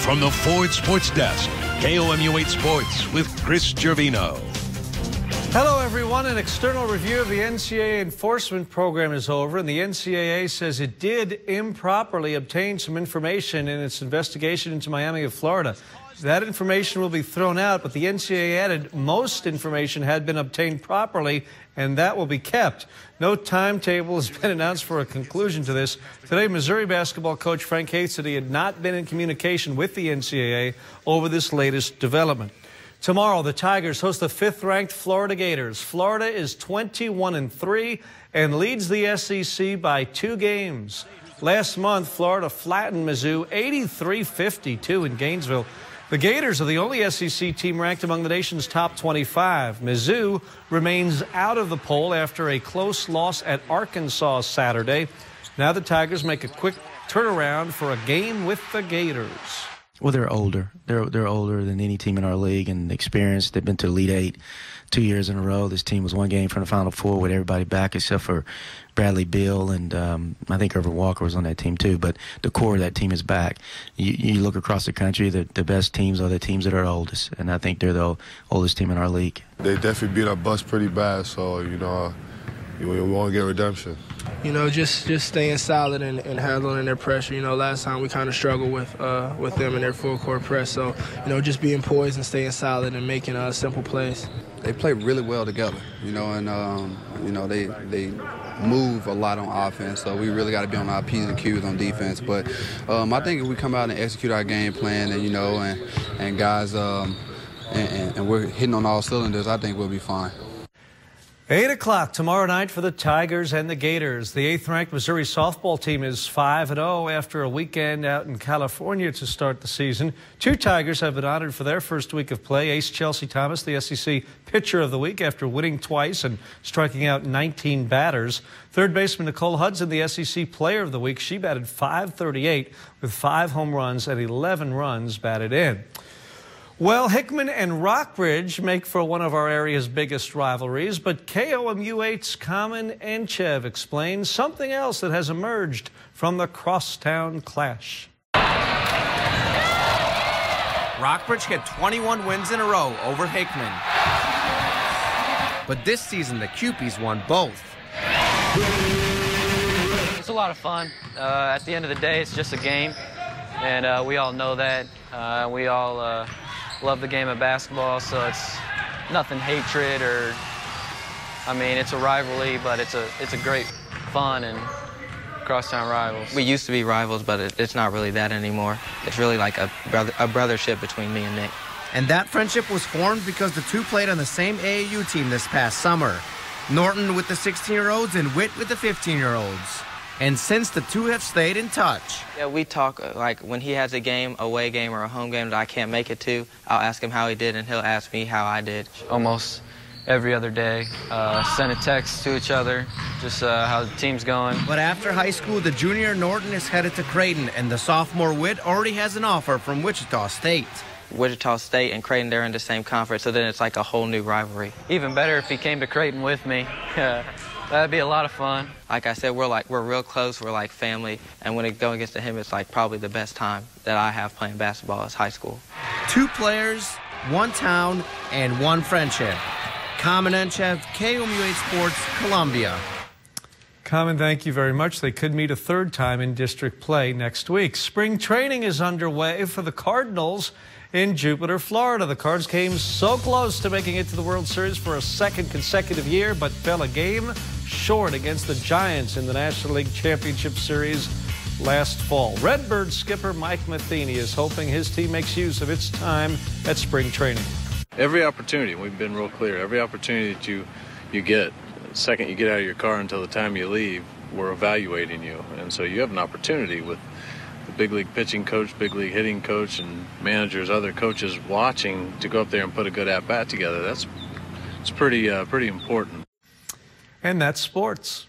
From the Ford Sports Desk, KOMU 8 Sports with Chris Gervino. Hello, everyone. An external review of the NCAA enforcement program is over, and the NCAA says it did improperly obtain some information in its investigation into Miami of Florida. That information will be thrown out, but the NCAA added most information had been obtained properly, and that will be kept. No timetable has been announced for a conclusion to this. Today, Missouri basketball coach Frank Haith said he had not been in communication with the NCAA over this latest development. Tomorrow, the Tigers host the 5th-ranked Florida Gators. Florida is 21-3 and leads the SEC by 2 games. Last month, Florida flattened Mizzou 83-52 in Gainesville. The Gators are the only SEC team ranked among the nation's top 25. Mizzou remains out of the poll after a close loss at Arkansas Saturday. Now the Tigers make a quick turnaround for a game with the Gators. Well, they're older. They're older than any team in our league and experienced. They've been to Elite Eight 2 years in a row. This team was 1 game from the Final Four with everybody back except for Bradley Beal, and I think Irvin Walker was on that team too. But the core of that team is back. You look across the country, the best teams are the teams that are oldest, and I think they're the oldest team in our league. They definitely beat our bus pretty bad, so, we want to get redemption. Just staying solid and handling their pressure. Last time we kind of struggled with them in their full court press. So, just being poised and staying solid and making simple plays. They play really well together, they move a lot on offense. So we really got to be on our P's and Q's on defense. But I think if we come out and execute our game plan and guys, and we're hitting on all cylinders, I think we'll be fine. 8 o'clock tomorrow night for the Tigers and the Gators. The 8th-ranked Missouri softball team is 5-0 after a weekend out in California to start the season. 2 Tigers have been honored for their first week of play. Ace Chelsea Thomas, the SEC Pitcher of the Week after winning twice and striking out 19 batters. Third baseman Nicole Hudson, the SEC Player of the Week. She batted .538 with 5 home runs and 11 runs batted in. Well, Hickman and Rockbridge make for one of our area's biggest rivalries, but KOMU 8's Carmen Enchev explains something else that has emerged from the crosstown clash. Rockbridge had 21 wins in a row over Hickman. But this season, the Cupies won both. It's a lot of fun. At the end of the day, it's just a game, and we all know that. We all love the game of basketball, so it's nothing hatred it's a rivalry, but it's a great fun and crosstown rivals. We used to be rivals, but it's not really that anymore. It's really like a brothership between me and Nick. And that friendship was formed because the two played on the same AAU team this past summer. Norton with the 16-year-olds and Witt with the 15-year-olds. And since the two have stayed in touch. Yeah, we talk, like when he has a game, away game or a home game that I can't make it to, I'll ask him how he did and he'll ask me how I did. Almost every other day, send a text to each other, just how the team's going. But after high school, the junior Norton is headed to Creighton, and the sophomore Witt already has an offer from Wichita State. Wichita State and Creighton, they're in the same conference, so then it's like a whole new rivalry. Even better if he came to Creighton with me. That'd be a lot of fun. Like I said, we're real close, we're like family, and when it goes against him, it's like probably the best time that I have playing basketball is high school. 2 players, 1 town, and 1 friendship. Carmen Enchev, KOMU 8 Sports, Columbia. Carmen, thank you very much. They could meet a 3rd time in district play next week. Spring training is underway for the Cardinals in Jupiter, Florida. The Cards came so close to making it to the World Series for a 2nd consecutive year, but fell a game short against the Giants in the National League Championship Series last fall. Redbird skipper Mike Matheny is hoping his team makes use of its time at spring training. Every opportunity, we've been real clear, every opportunity that you get, the second you get out of your car until the time you leave, we're evaluating you. And so you have an opportunity with the big league pitching coach, big league hitting coach, and managers, other coaches watching to go up there and put a good at-bat together. It's pretty important. And that's sports.